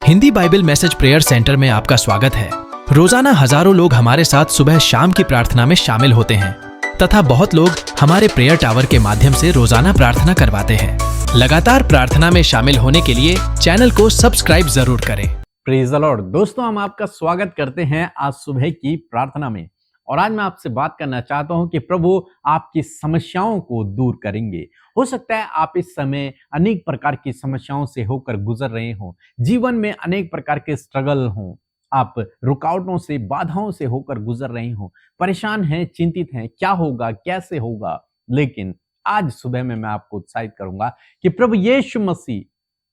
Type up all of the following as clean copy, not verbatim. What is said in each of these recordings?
Hindi Bible message prayer centre में आपका स्वागत है। रोजाना हजारों लोग हमारे साथ सुबह शाम की प्रार्थना में शामिल होते हैं तथा बहुत लोग हमारे प्रेयर टावर के माध्यम से रोजाना प्रार्थना करवाते हैं। लगातार प्रार्थना में शामिल होने के लिए चैनल को सब्सक्राइब जरूर करें। Praise the Lord. दोस्तों, हम आपका स्वागत करते हैं आज सुबह की प्रार्थना में। और आज मैं आपसे बात करना चाहता हूं कि प्रभु आपकी समस्याओं को दूर करेंगे। हो सकता है आप इस समय अनेक प्रकार की समस्याओं से होकर गुजर रहे हो, जीवन में अनेक प्रकार के स्ट्रगल हो, आप रुकावटों से, बाधाओं से होकर गुजर रहे हो, परेशान हैं, चिंतित हैं, क्या होगा, कैसे होगा। लेकिन आज सुबह में मैं आपको उत्साहित करूंगा कि प्रभु यीशु मसीह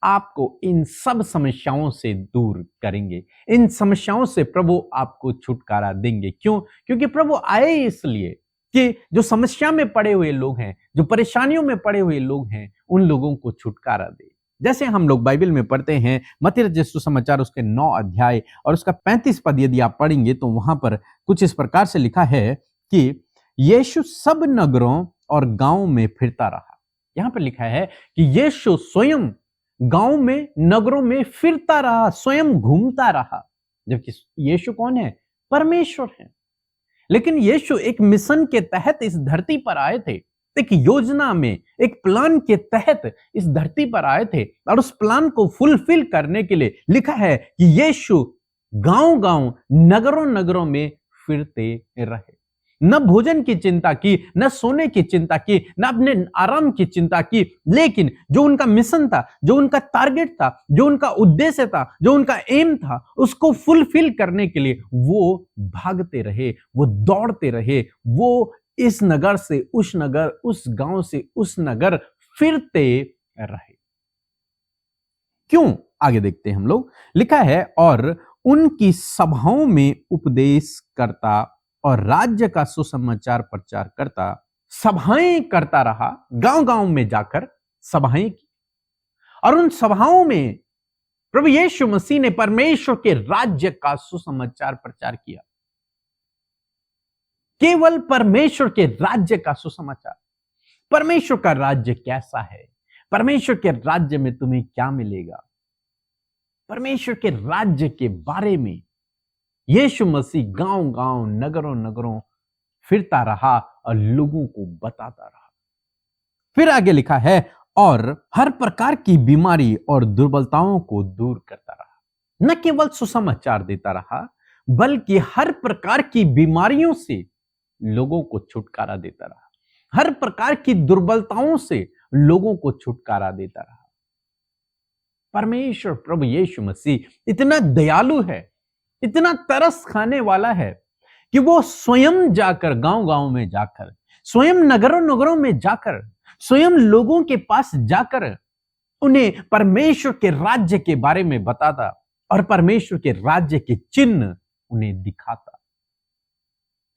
आपको इन सब समस्याओं से दूर करेंगे। इन समस्याओं से प्रभु आपको छुटकारा देंगे। क्यों? क्योंकि प्रभु आए इसलिए कि जो समस्या में पड़े हुए लोग हैं, जो परेशानियों में पड़े हुए लोग हैं, उन लोगों को छुटकारा दे। जैसे हम लोग बाइबल में पढ़ते हैं, मत्ती रचित सुसमाचार उसके 9 अध्याय और उसका 35 पद यदि आप पढ़ेंगे तो वहां पर कुछ इस प्रकार से लिखा है कि यीशु सब नगरों और गांवों में फिरता रहा। यहां पर लिखा है कि यीशु स्वयं गांव में, नगरों में फिरता रहा, स्वयं घूमता रहा। जबकि यीशु कौन है? परमेश्वर है। लेकिन यीशु एक मिशन के तहत इस धरती पर आए थे, एक योजना में, एक प्लान के तहत इस धरती पर आए थे। और उस प्लान को फुलफिल करने के लिए लिखा है कि यीशु गांव गांव, नगरों नगरों में फिरते रहे। न भोजन की चिंता की, न सोने की चिंता की, न अपने आराम की चिंता की, लेकिन जो उनका मिशन था, जो उनका टारगेट था, जो उनका उद्देश्य था, जो उनका एम था, उसको फुलफिल करने के लिए वो भागते रहे, वो दौड़ते रहे, वो इस नगर से उस नगर, उस गांव से उस नगर फिरते रहे। क्यों? आगे देखते हैं हम लोग। लिखा है, और उनकी सभाओं में उपदेश करता और राज्य का सुसमाचार प्रचार करता। सभाएं करता रहा, गांव गांव में जाकर सभाएं की। और उन सभाओं में प्रभु यीशु मसीह ने परमेश्वर के राज्य का सुसमाचार प्रचार किया। केवल परमेश्वर के राज्य का सुसमाचार। परमेश्वर का राज्य कैसा है? परमेश्वर के राज्य में तुम्हें क्या मिलेगा? परमेश्वर के राज्य के बारे में यीशु मसीह गांव गांव, नगरों नगरों फिरता रहा और लोगों को बताता रहा। फिर आगे लिखा है, और हर प्रकार की बीमारी और दुर्बलताओं को दूर करता रहा। न केवल सुसमाचार देता रहा, बल्कि हर प्रकार की बीमारियों से लोगों को छुटकारा देता रहा। हर प्रकार की दुर्बलताओं से लोगों को छुटकारा देता रहा। परमेश्वर प्रभु यीशु मसीह इतना दयालु है, इतना तरस खाने वाला है कि वो स्वयं जाकर, गांव गांव में जाकर, स्वयं नगरों नगरों में जाकर, स्वयं लोगों के पास जाकर उन्हें परमेश्वर के राज्य के बारे में बताता और परमेश्वर के राज्य के चिन्ह उन्हें दिखाता।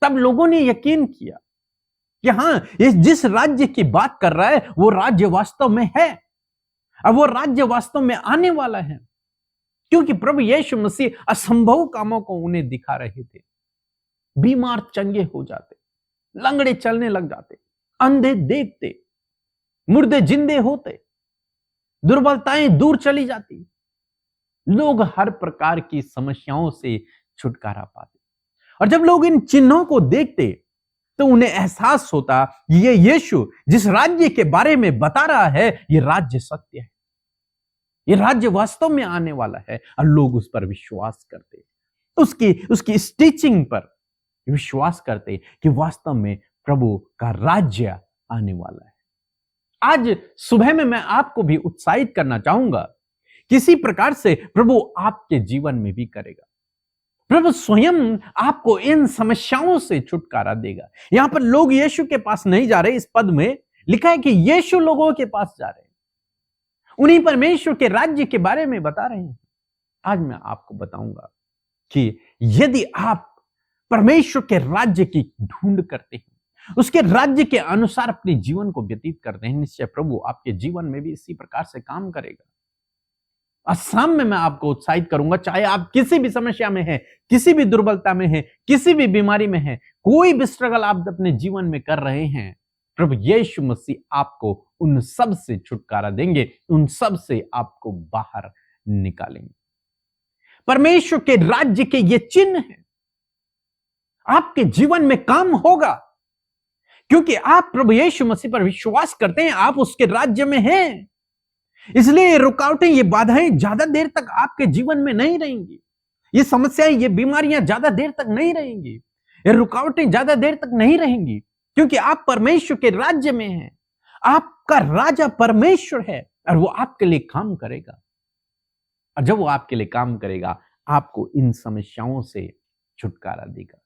तब लोगों ने यकीन किया कि हां, ये जिस राज्य की बात कर रहा है वो राज्य वास्तव में है और वो राज्य वास्तव में आने वाला है। क्योंकि प्रभु यीशु मसीह असंभव कामों को उन्हें दिखा रहे थे। बीमार चंगे हो जाते, लंगड़े चलने लग जाते, अंधे देखते, मुर्दे जिंदे होते, दुर्बलताएं दूर चली जाती, लोग हर प्रकार की समस्याओं से छुटकारा पाते। और जब लोग इन चिन्हों को देखते तो उन्हें एहसास होता ये यीशु जिस राज्य के बारे में बता रहा है, ये राज्य सत्य है, ये राज्य वास्तव में आने वाला है। और लोग उस पर विश्वास करते, उसकी स्टीचिंग पर विश्वास करते कि वास्तव में प्रभु का राज्य आने वाला है। आज सुबह में मैं आपको भी उत्साहित करना चाहूंगा, किसी प्रकार से प्रभु आपके जीवन में भी करेगा। प्रभु स्वयं आपको इन समस्याओं से छुटकारा देगा। यहां पर लोग यीशु के पास नहीं जा रहे, इस पद में लिखा है कि यीशु लोगों के पास जा रहे हैं, उन्हीं परमेश्वर के राज्य के बारे में बता रहे हैं। आज मैं आपको बताऊंगा कि यदि आप परमेश्वर के राज्य की ढूंढ करते हैं, उसके राज्य के अनुसार अपने जीवन को व्यतीत करते हैं, निश्चय प्रभु आपके जीवन में भी इसी प्रकार से काम करेगा। और शाम में मैं आपको उत्साहित करूंगा, चाहे आप किसी भी समस्या में हैं, किसी भी दुर्बलता में हैं, किसी भी बीमारी में हैं, कोई भी स्ट्रगल आप अपने जीवन में कर रहे हैं, प्रभु यीशु मसीह आपको उन सब से छुटकारा देंगे, उन सब से आपको बाहर निकालेंगे। परमेश्वर के राज्य के ये चिन्ह हैं। आपके जीवन में काम होगा क्योंकि आप प्रभु यीशु मसीह पर विश्वास करते हैं, आप उसके राज्य में हैं। इसलिए ये रुकावटें, ये बाधाएं ज्यादा देर तक आपके जीवन में नहीं रहेंगी। ये समस्याएं, ये बीमारियां ज्यादा देर तक नहीं रहेंगी। ये रुकावटें ज्यादा देर तक नहीं रहेंगी क्योंकि आप परमेश्वर के राज्य में हैं। आपका राजा परमेश्वर है और वो आपके लिए काम करेगा। और जब वो आपके लिए काम करेगा, आपको इन समस्याओं से छुटकारा देगा,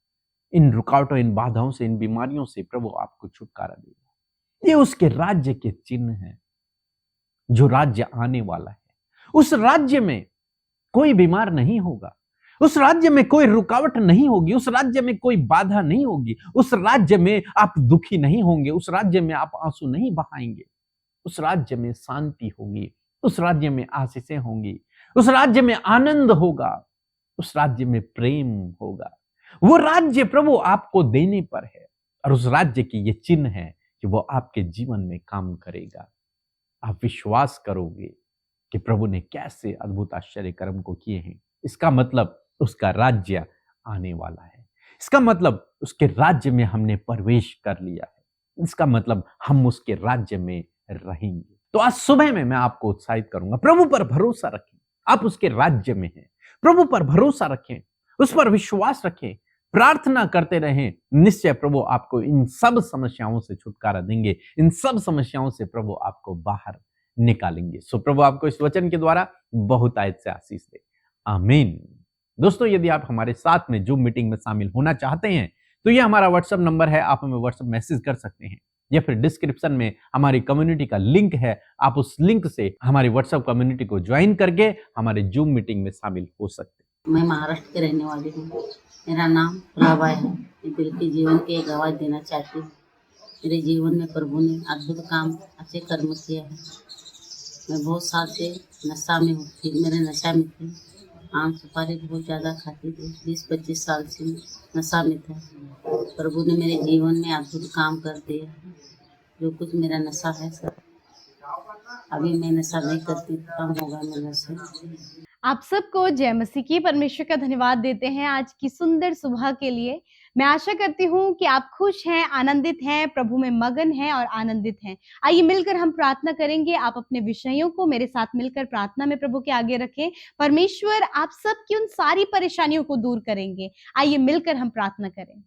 इन रुकावटों, इन बाधाओं से, इन बीमारियों से प्रभु आपको छुटकारा देगा। ये उसके राज्य के चिन्ह हैं, जो राज्य आने वाला है। उस राज्य में कोई बीमार नहीं होगा, उस राज्य में कोई रुकावट नहीं होगी, उस राज्य में कोई बाधा नहीं होगी, उस राज्य में आप दुखी नहीं होंगे, उस राज्य में आप आंसू नहीं बहाएंगे। उस राज्य में शांति होगी, उस राज्य में आशीषें होंगी, उस राज्य में आनंद होगा, उस राज्य में प्रेम होगा। वो राज्य प्रभु आपको देने पर है और उस राज्य की ये चिन्ह है कि वो आपके जीवन में काम करेगा। आप विश्वास करोगे कि प्रभु ने कैसे अद्भुत आश्चर्य कर्म को किए हैं। इसका मतलब उसका राज्य आने वाला है। इसका मतलब उसके राज्य में हमने प्रवेश कर लिया है। इसका मतलब हम उसके राज्य में रहेंगे। तो आज सुबह में मैं आपको उत्साहित करूंगा, प्रभु पर भरोसा रखें। आप उसके राज्य में हैं, प्रभु पर भरोसा रखें, उस पर विश्वास रखें, प्रार्थना करते रहें। निश्चय प्रभु आपको इन सब समस्याओं से छुटकारा देंगे, इन सब समस्याओं से प्रभु आपको बाहर निकालेंगे। सो प्रभु आपको इस वचन के द्वारा बहुत आयत से आशीष दे। आमीन। दोस्तों, यदि आप हमारे साथ में जूम मीटिंग में शामिल होना चाहते हैं तो ये हमारा व्हाट्सएप नंबर है, आप हमें व्हाट्सएप मैसेज कर सकते हैं, या फिर डिस्क्रिप्शन में हमारी कम्युनिटी का लिंक है, आप उस लिंक से हमारी व्हाट्सएप कम्युनिटी को ज्वाइन करके हमारे जूम मीटिंग में शामिल हो सकते हैं। मैं महाराष्ट्र के रहने वाली हूँ। मेरा नाम प्रभा है। मैं दिल के जीवन की एक आवाज़ देना चाहती हूँ। मेरे जीवन में प्रभु ने अद्भुत काम, अच्छे कर्म किया है। मैं बहुत साल से नशा में थी, मेरे नशा में थी, आम सुपारी बहुत ज़्यादा खाती थी। 20-25 साल से मैं नशा में था। प्रभु ने मेरे जीवन में अद्भुत काम कर दिया। जो कुछ मेरा नशा है सब, अभी मैं नशा नहीं करती, कम होगा मेरा नशा। आप सबको जय मसीह की। परमेश्वर का धन्यवाद देते हैं आज की सुंदर सुबह के लिए। मैं आशा करती हूँ कि आप खुश हैं, आनंदित हैं, प्रभु में मगन हैं और आनंदित हैं। आइए मिलकर हम प्रार्थना करेंगे। आप अपने विषयों को मेरे साथ मिलकर प्रार्थना में प्रभु के आगे रखें। परमेश्वर आप सबकी उन सारी परेशानियों को दूर करेंगे। आइए मिलकर हम प्रार्थना करें।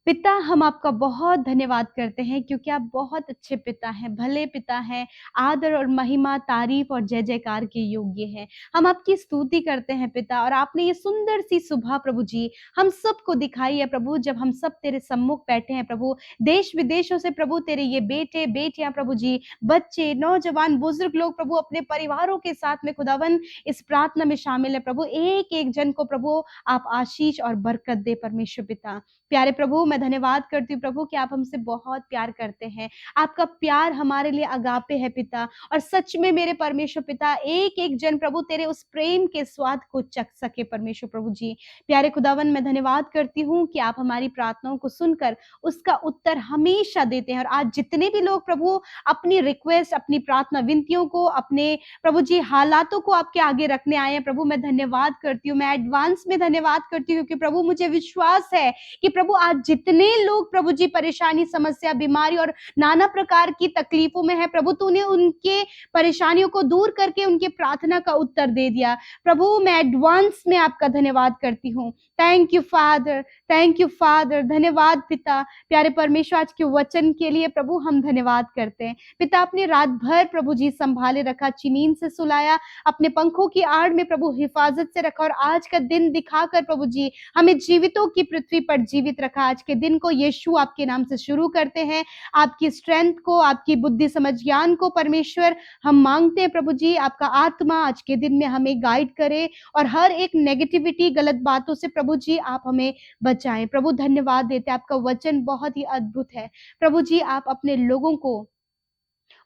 पिता, हम आपका बहुत धन्यवाद करते हैं क्योंकि आप बहुत अच्छे पिता हैं, भले पिता हैं, आदर और महिमा, तारीफ और जय जयकार के योग्य हैं। हम आपकी स्तुति करते हैं पिता, और आपने ये सुंदर सी सुबह प्रभु जी हम सबको दिखाई है प्रभु, जब हम सब तेरे सम्मुख बैठे हैं प्रभु। देश विदेशों से प्रभु तेरे ये बेटे बेटियां प्रभु जी, बच्चे, नौजवान, बुजुर्ग लोग प्रभु अपने परिवारों के साथ में खुदावन इस प्रार्थना में शामिल है प्रभु। एक एक जन को प्रभु आप आशीष और बरकत दे परमेश्वर पिता। प्यारे प्रभु, मैं धन्यवाद करती हूँ प्रभु कि आप हमसे बहुत प्यार करते हैं। आपका प्यार हमारे लिए अगापे है पिता, और सच में मेरे परमेश्वर पिता एक एक जन प्रभु तेरे उस प्रेम के स्वाद को चख सके परमेश्वर प्रभु जी। प्यारे खुदावन, मैं धन्यवाद करती हूँ कि आप हमारी प्रार्थनाओं को सुनकर उसका उत्तर हमेशा देते हैं। और आज जितने भी लोग प्रभु अपनी रिक्वेस्ट, अपनी प्रार्थना विनतियों को, अपने प्रभु जी हालातों को आपके आगे रखने आए हैं प्रभु, मैं धन्यवाद करती हूँ। मैं एडवांस में धन्यवाद करती हूँ क्योंकि प्रभु मुझे विश्वास है कि प्रभु आज जितने लोग प्रभु जी परेशानी, समस्या, बीमारी और नाना प्रकार की तकलीफों में है प्रभु, तूने उनके परेशानियों को दूर करके उनके प्रार्थना का उत्तर दे दिया प्रभु। मैं एडवांस में आपका धन्यवाद करती हूँ। Thank you father, thank you father. धन्यवाद पिता। प्यारे परमेश्वर, आज के वचन के लिए प्रभु हम धन्यवाद करते हैं पिता। अपने रात भर प्रभु जी संभाले रखा, नींद से सुलाया, अपने पंखों की आड़ में प्रभु हिफाजत से रखा, और आज का दिन दिखाकर प्रभु जी हमें जीवितों की पृथ्वी पर जीवित रखा। आज के दिन को यीशु आपके नाम से शुरू करते हैं। आपकी स्ट्रेंथ को, आपकी बुद्धि, समझ, ज्ञान को परमेश्वर हम मांगते हैं प्रभु जी। आपका आत्मा आज के दिन में हमें गाइड करे और हर एक नेगेटिविटी, गलत बातों से प्रभु जी आप हमें बचाएं प्रभु। धन्यवाद देते हैं, आपका वचन बहुत ही अद्भुत है प्रभु जी। आप अपने लोगों को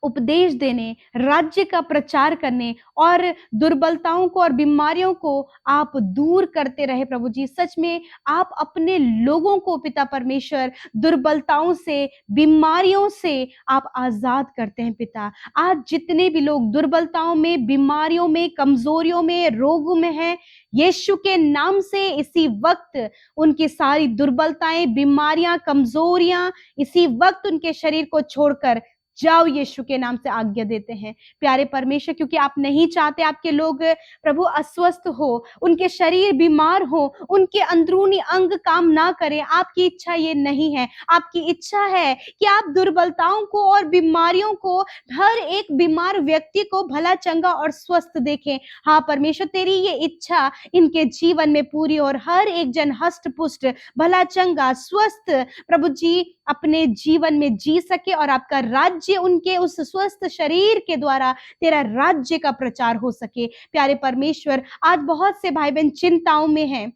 उपदेश देने, राज्य का प्रचार करने और दुर्बलताओं को और बीमारियों को आप दूर करते रहे प्रभु जी। सच में आप अपने लोगों को पिता परमेश्वर दुर्बलताओं से, बीमारियों से आप आजाद करते हैं पिता। आज जितने भी लोग दुर्बलताओं में, बीमारियों में, कमजोरियों में, रोगों में हैं, यीशु के नाम से इसी वक्त उनकी सारी दुर्बलताएं, बीमारियां, कमजोरियां इसी वक्त उनके शरीर को छोड़कर जाओ, यीशु के नाम से आज्ञा देते हैं प्यारे परमेश्वर, क्योंकि आप नहीं चाहते आपके लोग प्रभु अस्वस्थ हो, उनके शरीर बीमार हो, उनके अंदरूनी अंग काम ना करें। आपकी इच्छा ये नहीं है। आपकी इच्छा है कि आप दुर्बलताओं को और बीमारियों को, हर एक बीमार व्यक्ति को भला चंगा और स्वस्थ देखें। हाँ परमेश्वर, तेरी ये इच्छा इनके जीवन में पूरी और हर एक जन हष्ट पुष्ट, भला चंगा, स्वस्थ प्रभु जी अपने जीवन में जी सके और आपका राज्य उनके उस स्वस्थ शरीर के द्वारा, तेरा राज्य का प्रचार हो सके। प्यारे परमेश्वर, आज बहुत से भाई बहन चिंताओं में हैं,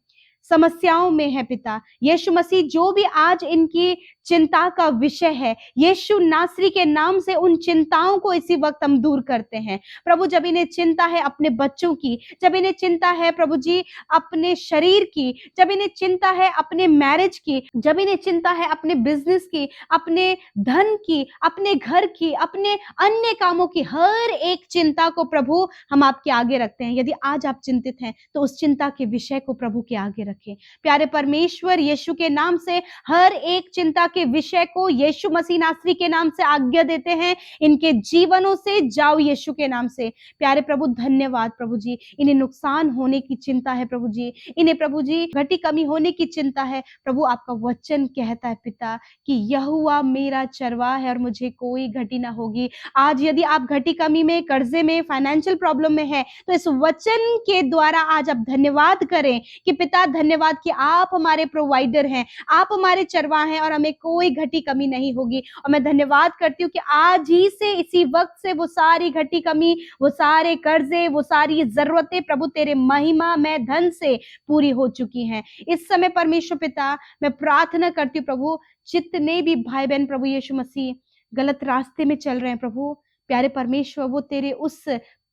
समस्याओं में है पिता। यीशु मसीह जो भी आज इनकी चिंता का विषय है, यीशु नासरी के नाम से उन चिंताओं को इसी वक्त हम दूर करते हैं प्रभु। जब इन्हें चिंता है अपने बच्चों की, जब इन्हें चिंता है प्रभु जी अपने शरीर की, जब इन्हें चिंता है अपने मैरिज की, जब इन्हें चिंता है अपने बिजनेस की, अपने धन की, अपने घर की, अपने अन्य कामों की, हर एक चिंता को प्रभु हम आपके आगे रखते हैं। यदि आज आप चिंतित हैं तो उस चिंता के विषय को प्रभु के आगे रखें। प्यारे परमेश्वर, यीशु के नाम से हर एक चिंता के विषय को यीशु मसीह नासरी के नाम से आज्ञा देते हैं, इनके जीवनों से जाओ यीशु के नाम से। प्यारे प्रभु धन्यवाद प्रभु जी, इन्हें नुकसान होने की चिंता है प्रभु जी, इन्हें प्रभु जी घटी कमी होने की चिंता है प्रभु। आपका वचन कहता है पिता कि यहोवा मेरा चरवाहा है और मुझे कोई घटी ना होगी। आज यदि आप घटी कमी में, कर्जे में, फाइनेंशियल प्रॉब्लम में है तो इस वचन के द्वारा आज आप धन्यवाद करें कि पिता धन्यवाद कि आप हमारे प्रोवाइडर हैं, आप हमारे चरवाहा हैं और हमें कोई घटी कमी नहीं होगी। और मैं धन्यवाद करती हूँ कि आज ही से, इसी वक्त से वो सारी घटी कमी, वो सारे कर्जे, वो सारी जरूरतें प्रभु तेरे महिमा में धन से पूरी हो चुकी हैं। इस समय परमेश्वर पिता मैं प्रार्थना करती हूँ प्रभु, जितने भी भाई बहन प्रभु यीशु मसीह गलत रास्ते में चल रहे हैं प्रभु, प्यारे परमेश्वर वो तेरे उस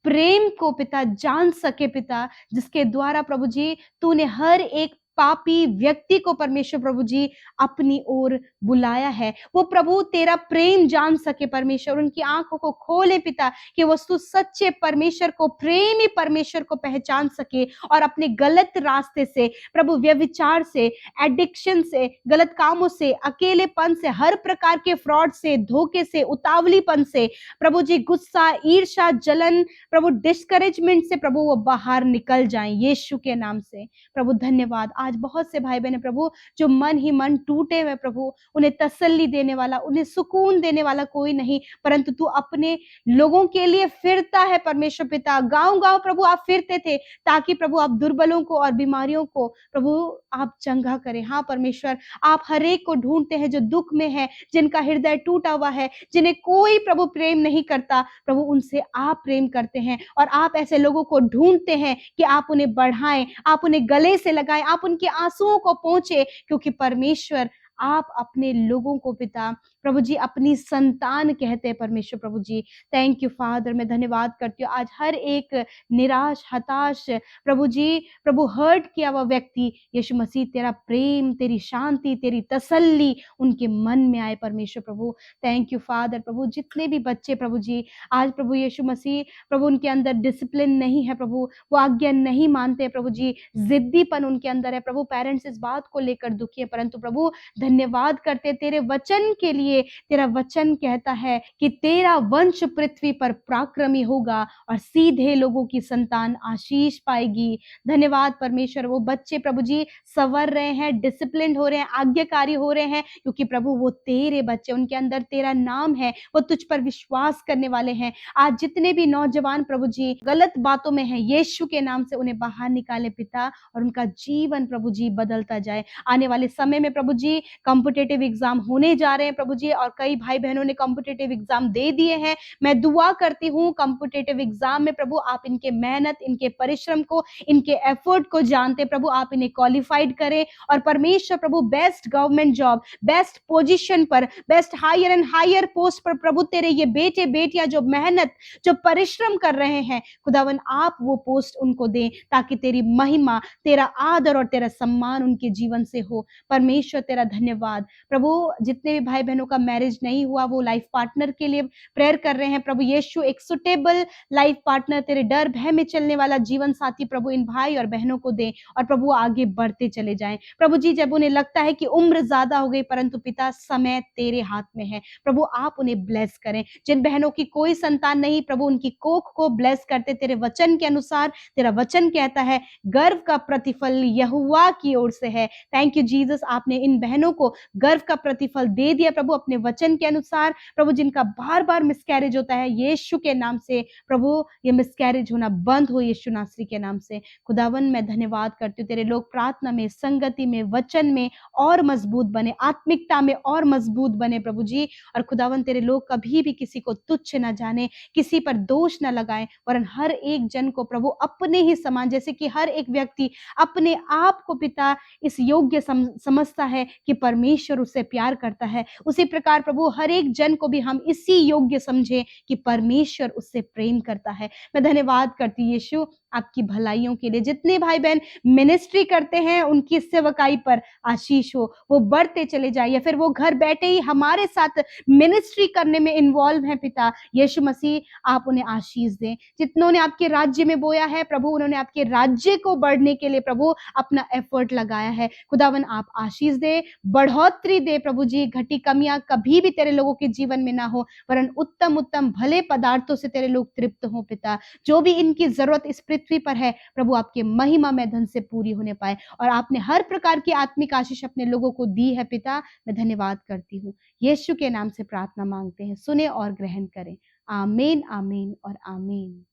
प्रेम को पिता जान सके पिता, जिसके द्वारा प्रभु जी तूने हर एक पापी व्यक्ति को परमेश्वर प्रभु जी अपनी ओर बुलाया है। वो प्रभु तेरा प्रेम जान सके परमेश्वर, उनकी आंखों को खोले पिता कि वस्तु सच्चे परमेश्वर को, प्रेमी परमेश्वर को पहचान सके और अपने गलत रास्ते से प्रभु, व्यभिचार से, एडिक्शन से, गलत कामों से, अकेलेपन से, हर प्रकार के फ्रॉड से, धोखे से, उतावलीपन से प्रभु जी, गुस्सा, ईर्ष्या, जलन प्रभु, डिस्करेजमेंट से प्रभु वो बाहर निकल जाएं यीशु के नाम से। प्रभु धन्यवाद। आज बहुत से भाई बहन प्रभु जो मन ही मन टूटे हुए प्रभु, उन्हें तसल्ली देने वाला, उन्हें सुकून देने वाला कोई नहीं, परंतु तू अपने लोगों के लिए फिरता है परमेश्वर पिता। गांव गांव प्रभु आप फिरते थे ताकि प्रभु आप दुर्बलों को और बीमारियों को प्रभु आप चंगा करें। हाँ परमेश्वर, आप हर एक को ढूंढते हैं जो दुख में है, जिनका हृदय टूटा हुआ है, जिन्हें कोई प्रभु प्रेम नहीं करता प्रभु, उनसे आप प्रेम करते हैं और आप ऐसे लोगों को ढूंढते हैं कि आप उन्हें बढ़ाएं, आप उन्हें गले से लगाएं, आप उनके आंसुओं को पहुंचे, क्योंकि परमेश्वर आप अपने लोगों को पिता प्रभु जी अपनी संतान कहते हैं परमेश्वर प्रभु जी। Thank you father. मैं धन्यवाद करती हूँ आज हर एक निराश, हताश प्रभु जी, प्रभु हर्ट किया हुआ व्यक्ति, यीशु मसीह तेरा प्रेम, तेरी शांति, तेरी तसल्ली उनके मन में आए परमेश्वर प्रभु। Thank you father. प्रभु जितने भी बच्चे प्रभु जी आज प्रभु यीशु मसीह प्रभु उनके अंदर डिसिप्लिन नहीं है प्रभु, वो आज्ञा नहीं मानते प्रभु जी, जिद्दीपन उनके अंदर है प्रभु, पेरेंट्स इस बात को लेकर दुखी है, परंतु प्रभु धन्यवाद करते तेरे वचन के लिए। तेरा वचन कहता है कि तेरा वंश पृथ्वी पर पराक्रमी होगा और सीधे लोगों की संतान आशीष पाएगी। धन्यवाद परमेश्वर। वो बच्चे प्रभु जी संवर रहे हैं, डिसिप्लिन हो रहे हैं, आज्ञाकारी हो रहे हैं, क्योंकि प्रभु वो तेरे बच्चे, उनके अंदर तेरा नाम है, वो तुझ पर विश्वास करने वाले हैं। आज जितने भी नौजवान प्रभु जी गलत बातों में हैं, यीशु के नाम से उन्हें बाहर निकाले पिता और उनका जीवन प्रभु जी बदलता जाए। आने वाले समय में प्रभु जी कॉम्पिटिटिव एग्जाम होने जा रहे हैं प्रभु जी, दीजिए। और कई भाई बहनों ने कॉम्पिटिटिव एग्जाम दे दिए हैं, मैं दुआ करती हूँ कॉम्पिटिटिव एग्जाम में प्रभु आप इनके मेहनत, इनके परिश्रम को, इनके एफर्ट को जानते प्रभु आप इन्हें क्वालिफाइड करें। और परमेश्वर प्रभु best government job, best position पर, best higher and higher post पर प्रभु तेरे ये बेटे बेटियां जो मेहनत, जो परिश्रम कर रहे हैं, खुदावन आप वो पोस्ट उनको दें ताकि तेरी महिमा, तेरा आदर और तेरा सम्मान उनके जीवन से हो। परमेश्वर तेरा धन्यवाद प्रभु। जितने भी भाई बहनों का मैरिज नहीं हुआ वो लाइफ पार्टनर के लिए प्रेयर कर रहे हैं प्रभु यीशु, एक सुटेबल लाइफ पार्टनर, तेरे डर भय में चलने वाला जीवन साथी प्रभु इन भाई और बहनों को दे और प्रभु आगे बढ़ते चले जाएं। प्रभु जी जब उन्हें लगता है कि उम्र ज्यादा हो गई, परंतु पिता समय तेरे हाथ में है प्रभु, आप उन्हें ब्लेस करें। जिन बहनों की कोई संतान नहीं प्रभु उनकी कोख को ब्लेस करते तेरे वचन के अनुसार। तेरा वचन कहता है गर्व का प्रतिफल यहोवा की ओर से है। थैंक यू जीसस, आपने इन बहनों को गर्व का प्रतिफल दे दिया प्रभु अपने वचन के अनुसार। प्रभु जिनका बार बार मिसकैरेज होता है यीशु के नाम से प्रभु ये मिसकैरेज होना बंद हो यीशु नासरी के नाम से। खुदावन मैं धन्यवाद करती हूँ, तेरे लोग प्रार्थना में, संगति में, वचन में और मजबूत बने, आत्मिकता में और मजबूत बने प्रभु जी। और खुदावन तेरे लोग कभी भी किसी को तुच्छ न जाने, किसी पर दोष न लगाएं, वरन हर एक जन को प्रभु अपने ही समान, जैसे कि हर एक व्यक्ति अपने आप को पिता इस योग्य समझता है कि परमेश्वर उससे प्यार करता है, उसी प्रकार प्रभु हर एक जन को भी हम इसी योग्य समझे कि परमेश्वर उससे प्रेम करता है। मैं धन्यवाद करती यीशु आपकी भलाइयों के लिए। जितने भाई बहन मिनिस्ट्री करते हैं उनकी सेवकाई पर आशीष हो, वो बढ़ते चले जाए, या फिर वो घर बैठे ही हमारे साथ मिनिस्ट्री करने में इन्वॉल्व हैं पिता यीशु मसीह आप उन्हें आशीष दें। जितनों ने आपके राज्य में बोया है प्रभु, उन्होंने आपके राज्य को बढ़ने के लिए प्रभु अपना एफर्ट लगाया है, खुदावन आप आशीष दे, बढ़ोतरी दे प्रभु जी। घटी कमियां कभी भी तेरे लोगों के जीवन में ना हो, वरन उत्तम उत्तम भले पदार्थों से तेरे लोग तृप्त हो पिता। जो भी इनकी जरूरत इस पृथ्वी पर है प्रभु आपके महिमा में धन से पूरी होने पाए, और आपने हर प्रकार की आत्मिक आशीष अपने लोगों को दी है पिता। मैं धन्यवाद करती हूँ, यीशु के नाम से प्रार्थना मांगते हैं, सुने और ग्रहण करें। आमीन आमीन और आमीन।